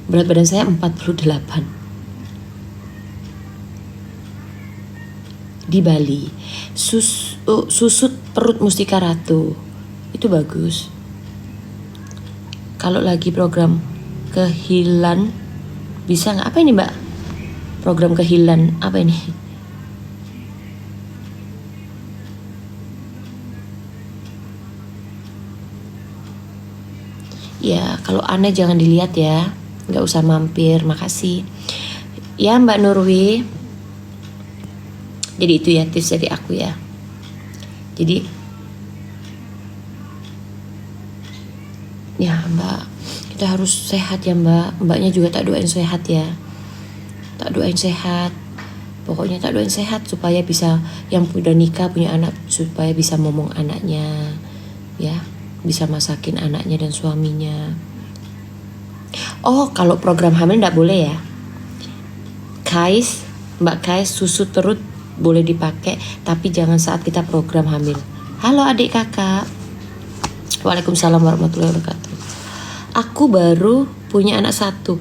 Berat badan saya 48. Di Bali. Susut perut Mustika Ratu. Itu bagus. Kalau lagi program kehilan, bisa nggak? Apa ini Mbak? Program kehilan apa ini? Ya, kalau aneh jangan dilihat ya. Nggak usah mampir, makasih. Ya Mbak Nurwi. Jadi itu ya tips dari aku ya. Jadi ya Mbak, kita harus sehat ya Mbak. Mbaknya juga tak doain sehat ya. Tak doain sehat. Pokoknya tak doain sehat supaya bisa, yang udah nikah punya anak, supaya bisa ngomong anaknya ya, bisa masakin anaknya dan suaminya. Oh, kalau program hamil enggak boleh ya. Mbak Kais, susu perut boleh dipakai, tapi jangan saat kita program hamil. Halo adik kakak. Waalaikumsalam warahmatullahi wabarakatuh. Aku baru punya anak 1.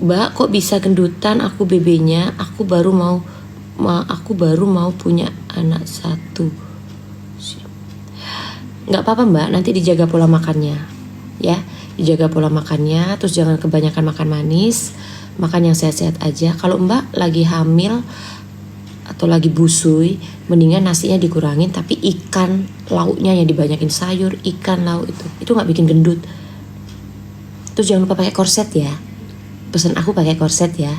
Mbak, kok bisa gendutan? Aku BB-nya. Aku baru mau punya anak 1. Nggak apa-apa Mbak, nanti dijaga pola makannya. Ya, dijaga pola makannya, terus jangan kebanyakan makan manis, makan yang sehat-sehat aja. Kalau Mbak lagi hamil atau lagi busui, mendingan nasinya dikurangin, tapi ikan lauknya yang dibanyakin, sayur, ikan, lauk itu nggak bikin gendut. Terus jangan lupa pakai korset ya. Pesan aku pakai korset ya,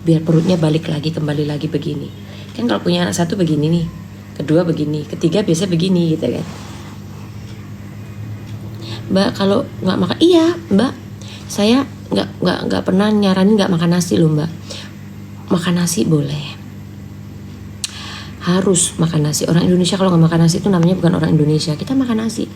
biar perutnya kembali lagi begini. Kan kalau punya anak 1 begini nih, kedua begini, ketiga biasa begini gitu kan. Mbak kalau nggak makan, iya Mbak, saya nggak pernah nyaranin nggak makan nasi loh Mbak. Makan nasi boleh, harus makan nasi. Orang Indonesia kalau nggak makan nasi itu namanya bukan orang Indonesia. Kita makan nasi.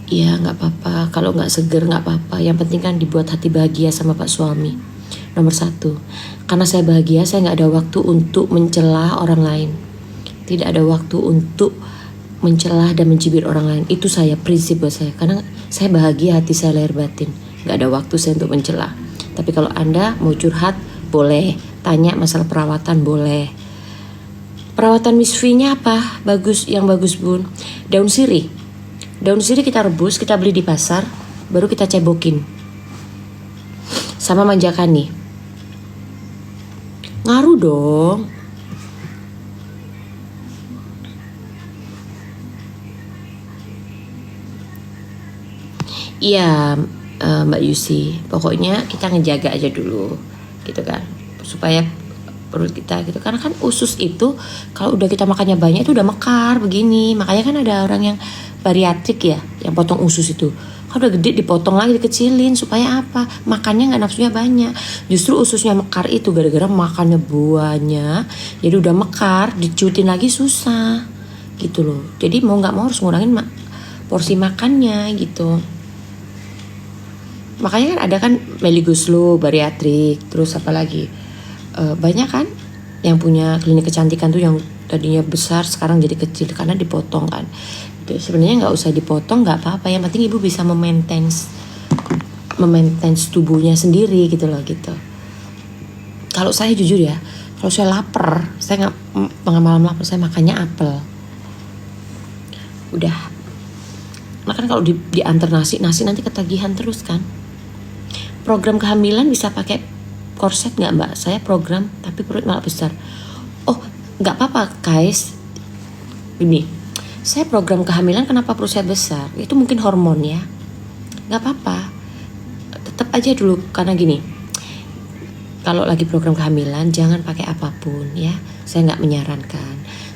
Iya nggak apa-apa, kalau nggak seger nggak apa-apa. Yang penting kan dibuat hati bahagia sama Pak suami. Nomor 1, karena saya bahagia, saya nggak ada waktu untuk mencela orang lain. Tidak ada waktu untuk mencela dan mencibir orang lain. Itu saya, prinsip buat saya. Karena saya bahagia, hati saya lahir batin. Nggak ada waktu saya untuk mencela. Tapi kalau Anda mau curhat, boleh. Tanya masalah perawatan, boleh. Perawatan Miss V-nya apa? Bagus, yang bagus Bun. Daun sirih. Daun sirih kita rebus, kita beli di pasar, baru kita cebokin. Sama manjakani. Ngaruh dong. Iya Mbak Yusi, pokoknya kita ngejaga aja dulu gitu kan, supaya perut kita gitu. Karena kan usus itu kalau udah kita makannya banyak itu udah mekar begini. Makanya kan ada orang yang bariatrik ya, yang potong usus itu. Kalau udah gede dipotong lagi, dikecilin, supaya apa? Makannya nggak nafsunya banyak. Justru ususnya mekar itu gara-gara makannya buahnya, jadi udah mekar, dicutin lagi susah gitu loh. Jadi mau nggak mau harus ngurangin porsi makannya gitu. Makanya kan ada kan Melly Goeslaw, bariatrik, terus apa lagi? Banyak kan yang punya klinik kecantikan tuh yang tadinya besar sekarang jadi kecil karena dipotong kan. Sebenarnya nggak usah dipotong, nggak apa-apa. Yang penting ibu bisa memaintain tubuhnya sendiri gitu loh gitu. Kalau saya jujur ya, kalau saya lapar, saya nggak tengah malam lapar, saya makannya apel. Udah. Makan kalau diantar nasi nanti ketagihan terus kan. Program kehamilan bisa pakai korset nggak Mbak? Saya program tapi perut malah besar. Oh nggak apa-apa guys. Ini saya program kehamilan, kenapa perut saya besar? Itu mungkin hormon ya. Nggak apa-apa. Tetap aja dulu, karena gini. Kalau lagi program kehamilan jangan pakai apapun ya. Saya nggak menyarankan.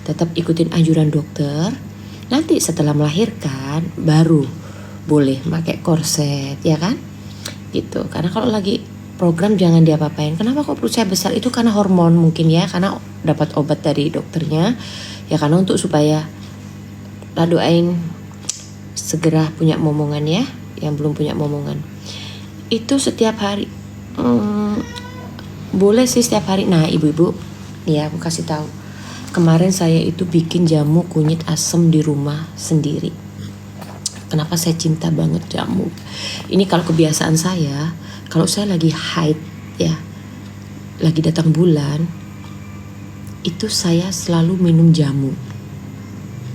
Tetap ikutin anjuran dokter. Nanti setelah melahirkan baru boleh pakai korset ya kan? Gitu. Karena kalau lagi program jangan diapa-apain. Kenapa kok perut saya besar? Itu karena hormon mungkin ya. Karena dapat obat dari dokternya. Ya karena untuk supaya lah doain segera punya momongan ya, yang belum punya momongan. Itu setiap hari boleh sih setiap hari. Nah ibu-ibu Ya, aku kasih tahu. Kemarin saya itu bikin jamu kunyit asem di rumah sendiri. Kenapa saya cinta banget jamu? Ini kalau kebiasaan saya, kalau saya lagi haid ya, lagi datang bulan, itu saya selalu minum jamu.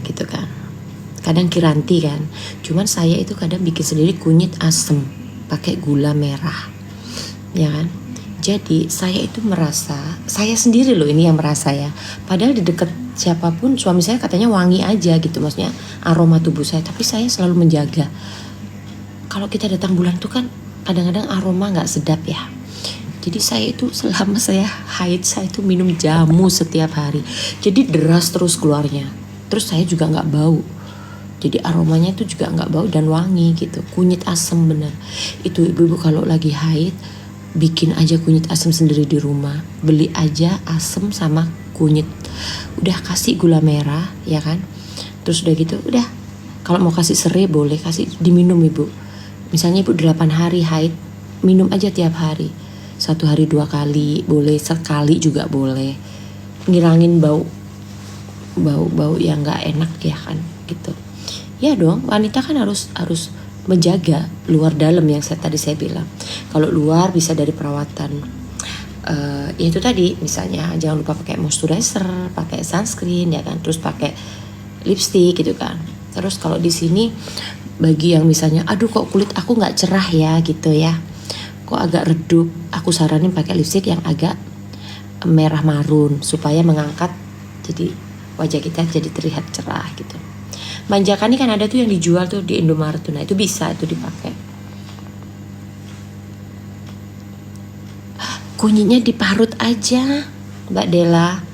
Gitu kan. Kadang Kiranti kan. Cuman saya itu kadang bikin sendiri kunyit asem pakai gula merah. Ya kan? Jadi saya itu merasa, saya sendiri loh ini yang merasa ya. Padahal di dekat siapapun suami saya katanya wangi aja gitu, maksudnya aroma tubuh saya. Tapi saya selalu menjaga. Kalau kita datang bulan tuh kan kadang-kadang aroma nggak sedap ya. Jadi saya itu selama saya haid saya itu minum jamu setiap hari. Jadi deras terus keluarnya. Terus saya juga nggak bau. Jadi aromanya itu juga nggak bau dan wangi gitu. Kunyit asem bener. Itu ibu-ibu kalau lagi haid bikin aja kunyit asem sendiri di rumah. Beli aja asem sama kunyit. Udah kasih gula merah ya kan. Terus udah gitu udah. Kalau mau kasih serai boleh kasih diminum ibu. Misalnya ibu 8 hari haid, minum aja tiap hari. 1 hari 2 kali boleh, sekali juga boleh. Ngilangin bau yang nggak enak ya kan gitu. Ya dong, wanita kan harus menjaga luar dalam yang tadi saya bilang. Kalau luar bisa dari perawatan, ya itu tadi misalnya jangan lupa pakai moisturizer, pakai sunscreen ya kan, terus pakai lipstick gitu kan. Terus kalau di sini bagi yang misalnya, aduh kok kulit aku nggak cerah ya gitu ya, kok agak redup, aku saranin pakai lipstick yang agak merah marun supaya mengangkat jadi wajah kita jadi terlihat cerah gitu. Manjakan ini kan ada tuh yang dijual tuh di Indomaret tuh, nah itu bisa itu dipakai. Kunyitnya diparut aja, Mbak Dela.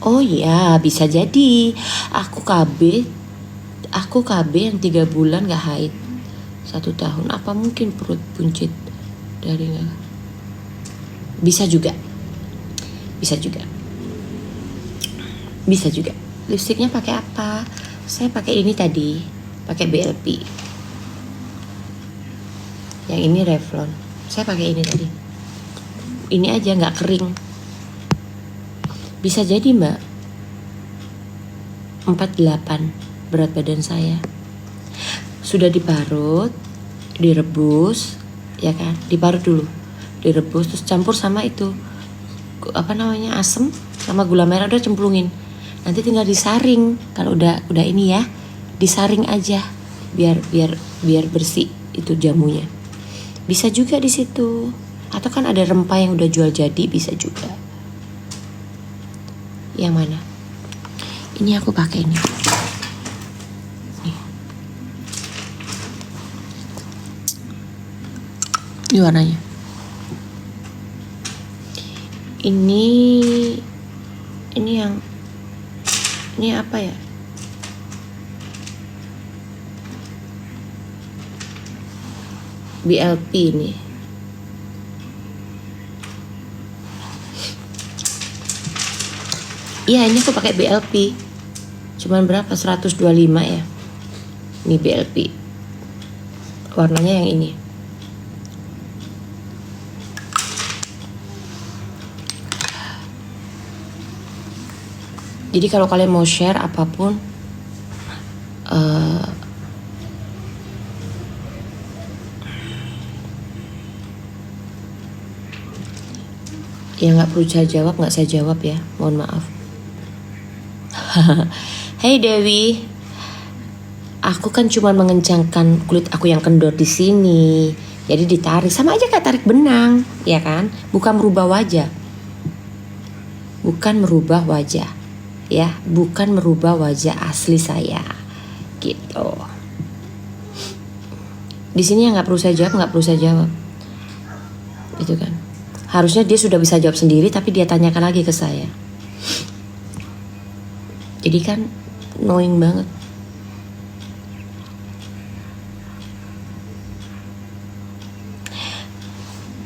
Oh iya, bisa jadi. Aku KB yang 3 bulan gak haid 1 tahun. Apa mungkin perut buncit dari gak? Bisa juga. Lipstiknya pakai apa? Saya pakai ini tadi, pakai BLP. Yang ini Revlon. Saya pakai ini tadi. Ini aja nggak kering. Bisa jadi Mbak. 48 berat badan saya. Sudah diparut, direbus, ya kan? Diparut dulu, direbus terus campur sama itu asem sama gula merah, udah cemplungin. Nanti tinggal disaring. Kalau udah ini ya, disaring aja biar bersih itu jamunya. Bisa juga di situ. Atau kan ada rempah yang udah jual jadi, bisa juga. Yang mana? Ini aku pakai ini. Nih. Ini warnanya. Ini apa ya? BLP ini. Iya, ini aku pakai BLP. Cuman berapa? 125 ya. Ini BLP. Warnanya yang ini. Jadi kalau kalian mau share apapun, ya nggak perlu saya jawab, nggak saya jawab ya, mohon maaf. Hey Dewi, aku kan cuma mengencangkan kulit aku yang kendor di sini, jadi ditarik, sama aja kayak tarik benang, ya kan? Bukan merubah wajah, ya, bukan merubah wajah asli saya, gitu. Di sini yang nggak perlu saya jawab, gitu kan? Harusnya dia sudah bisa jawab sendiri, tapi dia tanyakan lagi ke saya. Jadi kan annoying banget.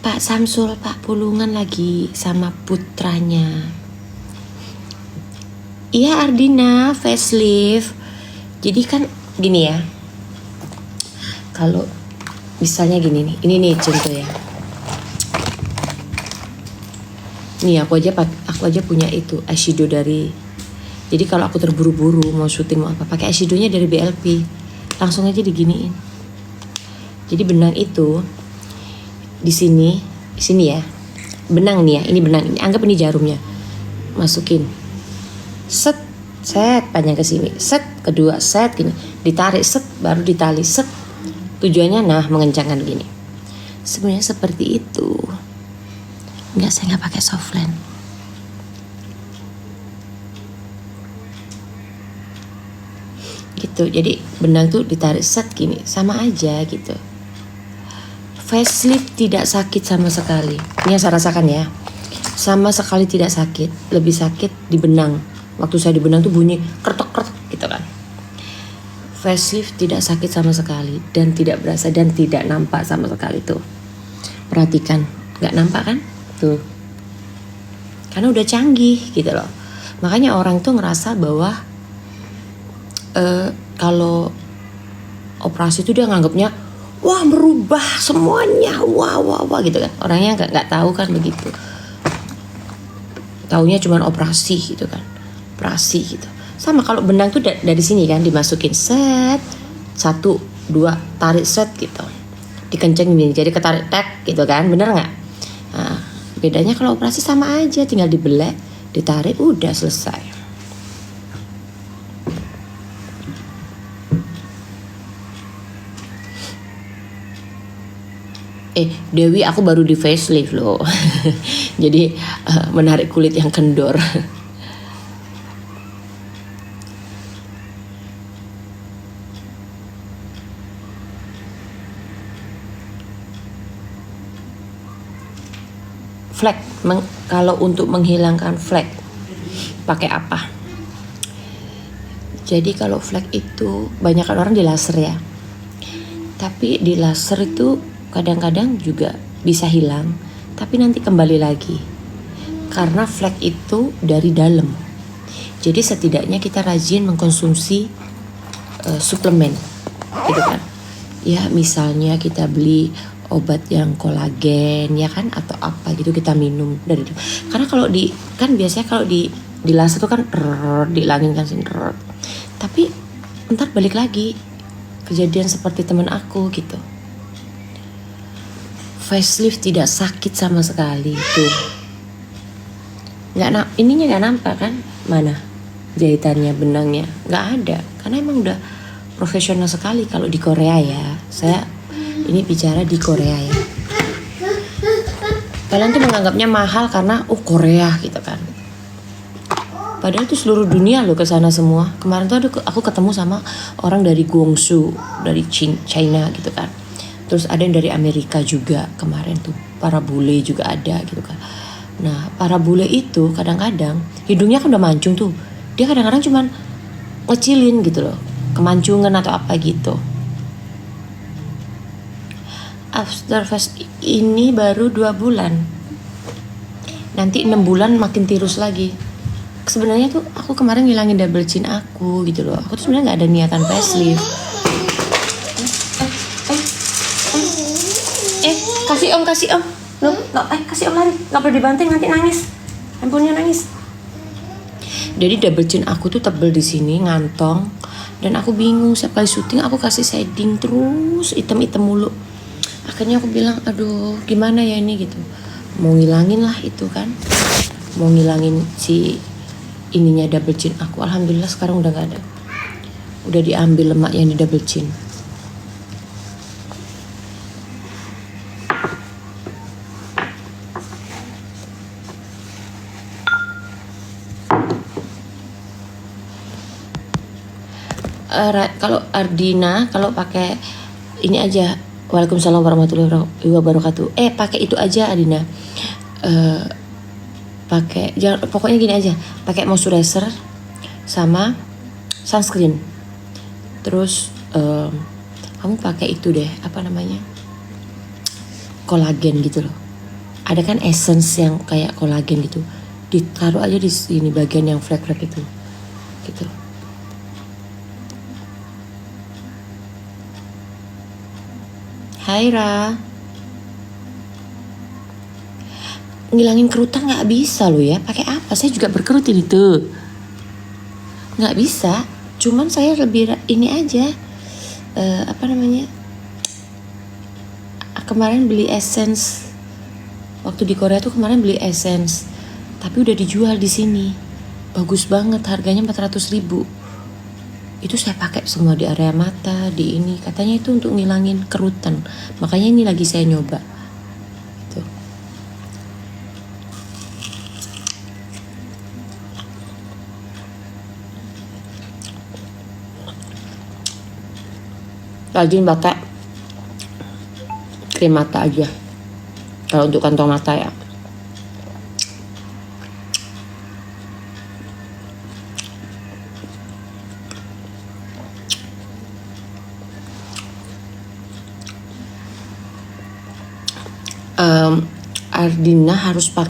Pak Samsul, Pak Pulungan lagi sama putranya. Iya Ardina, facelift. Jadi kan gini ya, kalau Misalnya gini nih, ini nih contoh ya. Nih aku aja punya itu eyeshadow dari. Jadi kalau aku terburu-buru mau syuting mau apa, pakai eyeshadownya dari BLP, langsung aja diginiin. Jadi benang itu di sini ya, benang nih ya, ini benang ini, anggap ini jarumnya, masukin, set panjang ke sini, set kedua set gini, ditarik set baru ditali set, tujuannya nah mengencangkan gini. Sebenarnya seperti itu. Enggak, saya nggak pakai softland. Gitu, jadi benang tuh ditarik set gini, sama aja gitu. Facelift tidak sakit sama sekali. Ini yang saya rasakan ya. Sama sekali tidak sakit, lebih sakit di benang. Waktu saya di benang tuh bunyi kertok-kertok gitu kan. Facelift tidak sakit sama sekali dan tidak berasa dan tidak nampak sama sekali tuh. Perhatikan, nggak nampak kan? Tuh, karena udah canggih gitu loh. Makanya orang tuh ngerasa bahwa kalau operasi itu dia nganggapnya wah merubah semuanya, wah gitu kan. Orangnya nggak tahu kan begitu. Taunya cuma operasi gitu kan, operasi gitu. Sama kalau benang tuh dari sini kan dimasukin set, 1, 2 tarik set gitu, dikencengin gini jadi ketarik tek gitu kan, bener nggak? Nah, bedanya kalau operasi sama aja, tinggal dibelek, ditarik, udah selesai. Dewi, aku baru di facelift loh. Jadi menarik kulit yang kendor. Flek, kalau untuk menghilangkan flek pakai apa? Jadi kalau flek itu banyak orang di laser ya. Tapi di laser itu kadang-kadang juga bisa hilang, tapi nanti kembali lagi. Karena flek itu dari dalam. Jadi setidaknya kita rajin mengkonsumsi suplemen, gitu kan? Ya misalnya kita beli obat yang kolagen ya kan, atau apa gitu kita minum dari itu. Karena kalau kan biasanya kalau di laser itu kan dihilangin kan sini, tapi ntar balik lagi kejadian seperti teman aku gitu. Facelift tidak sakit sama sekali tuh. Ininya nggak nampak kan, mana jahitannya, benangnya nggak ada, karena emang udah profesional sekali kalau di Korea ya. Saya ini bicara di Korea ya. Kalian tuh menganggapnya mahal karena Korea gitu kan. Padahal itu seluruh dunia loh kesana semua. Kemarin tuh aku ketemu sama orang dari Guangzhou, dari China gitu kan. Terus ada yang dari Amerika juga kemarin tuh. Para bule juga ada gitu kan. Nah para bule itu kadang-kadang hidungnya kan udah mancung tuh. Dia kadang-kadang cuman ngecilin gitu loh, kemancungan atau apa gitu. After face ini baru 2 bulan, nanti 6 bulan makin tirus lagi. Sebenarnya tuh aku kemarin ngilangin double chin aku gitu loh. Aku tuh sebenarnya nggak ada niatan facelift. Kasih om loh, kasih om lari, nggak perlu dibanting nanti nangis, handphonenya nangis. Jadi double chin aku tuh tebel di sini, ngantong, dan aku bingung setiap kali syuting aku kasih shading terus hitam mulu. Akhirnya aku bilang, aduh gimana ya ini gitu. Mau ngilangin lah itu kan. Mau ngilangin si ininya double chin aku. Alhamdulillah sekarang udah gak ada. Udah diambil lemak yang di double chin. Kalau Ardina, kalau pakai ini aja. Waalaikumsalam warahmatullahi wabarakatuh. Pakai itu aja Adina. Pakai pokoknya gini aja. Pakai moisturizer sama sunscreen. Terus kamu pakai itu deh, apa namanya? Kolagen gitu loh. Ada kan essence yang kayak kolagen gitu. Ditaruh aja di sini bagian yang flek-flek itu. Gitu. Zaira, ngilangin kerutan nggak bisa loh ya. Pakai apa? Saya juga berkerut ini tuh. Nggak bisa. Cuman saya lebih ini aja. Apa namanya? Kemarin beli essence. Waktu di Korea tuh kemarin beli essence. Tapi udah dijual di sini. Bagus banget, harganya 400.000. Itu saya pakai semua di area mata, di ini. Katanya itu untuk ngilangin kerutan. Makanya ini lagi saya nyoba. Tuh. Rajin pakai krim mata aja. Kalau untuk kantong mata ya. Ardina harus pakai